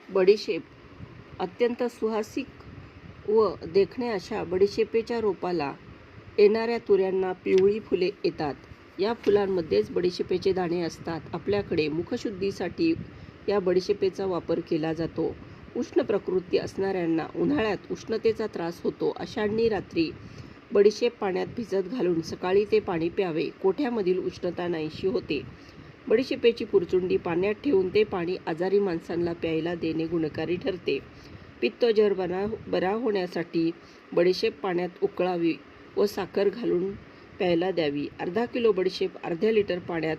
बडीशेप अत्यंत सुवासिक व देखणे अशा बडीशेपेच्या रोपाला येणाऱ्या तुऱ्यांना पिवळी फुले येतात. या फुलांमध्येच बडीशेपेचे दाणे असतात. आपल्याकडे मुखशुद्धीसाठी या बडीशेपेचा वापर केला जातो. उष्ण प्रकृती असणाऱ्यांना उन्हाळ्यात उष्णतेचा त्रास होतो अशांनी रात्री बडीशेप पाण्यात भिजत घालून सकाळी ते पाणी प्यावे. कोठ्यामधील उष्णता नाहीशी होते. बडीशेपेची पुरचुंडी पाण्यात ठेवून ते पाणी आजारी माणसांना प्यायला देणे गुणकारी ठरते. पित्तज्वर बरा होण्यासाठी बडीशेप पाण्यात उकळावी व साखर घालून प्यायला द्यावी. अर्धा किलो बडीशेप अर्ध्या लिटर पाण्यात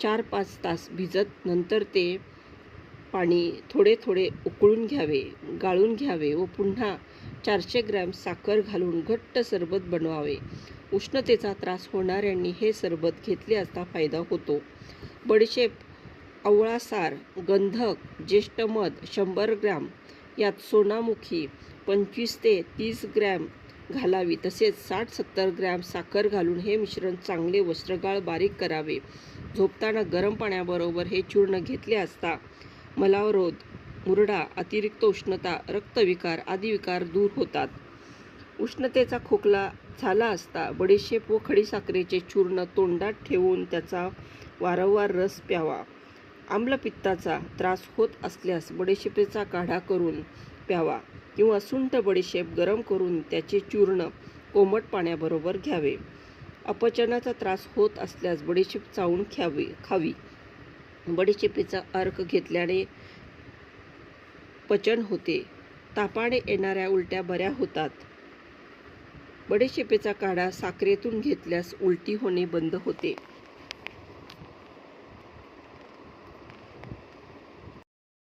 4-5 तास भिजत नंतर ते पाणी थोडे थोडे उकळून घ्यावे, गाळून घ्यावे व पुन्हा 400 ग्रॅम साखर घालून घट्ट सरबत बनवावे. उष्णतेचा त्रास होणाऱ्यांनी हे सरबत घेतले असता फायदा होतो. बडीशेप आवळासार, गंधक, ज्येष्ठ मध 100 ग्रॅम, यात सोनामुखी 25 ते 30 ग्रॅम घालावी. तसेच 60-70 ग्रॅम साखर घालून हे मिश्रण चांगले वस्त्रगाळ बारीक करावे. झोपताना गरम पाण्याबरोबर हे चूर्ण घेतले असता मलावरोध, मुरडा, अतिरिक्त उष्णता, रक्तविकार आदी विकार दूर होतात. उष्णतेचा खोकला झाला असता बडीशेप व खडीसाखरेचे चूर्ण तोंडात ठेवून त्याचा वारंवार रस प्यावा. आम्लपित्ताचा त्रास होत असल्यास बडीशेपेचा काढा करून प्यावा किंवा सुंठ बडीशेप गरम करून त्याचे चूर्ण कोमट पाण्याबरोबर घ्यावे. अपचनाचा त्रास होत असल्यास बडीशेप चावून खावी. बडीशेपेचा अर्क घेतल्याने पचन होते. तापाने येणाऱ्या उलट्या बऱ्या होतात. बडीशेपेचा काढा साखरेतून घेतल्यास उलटी होणे बंद होते.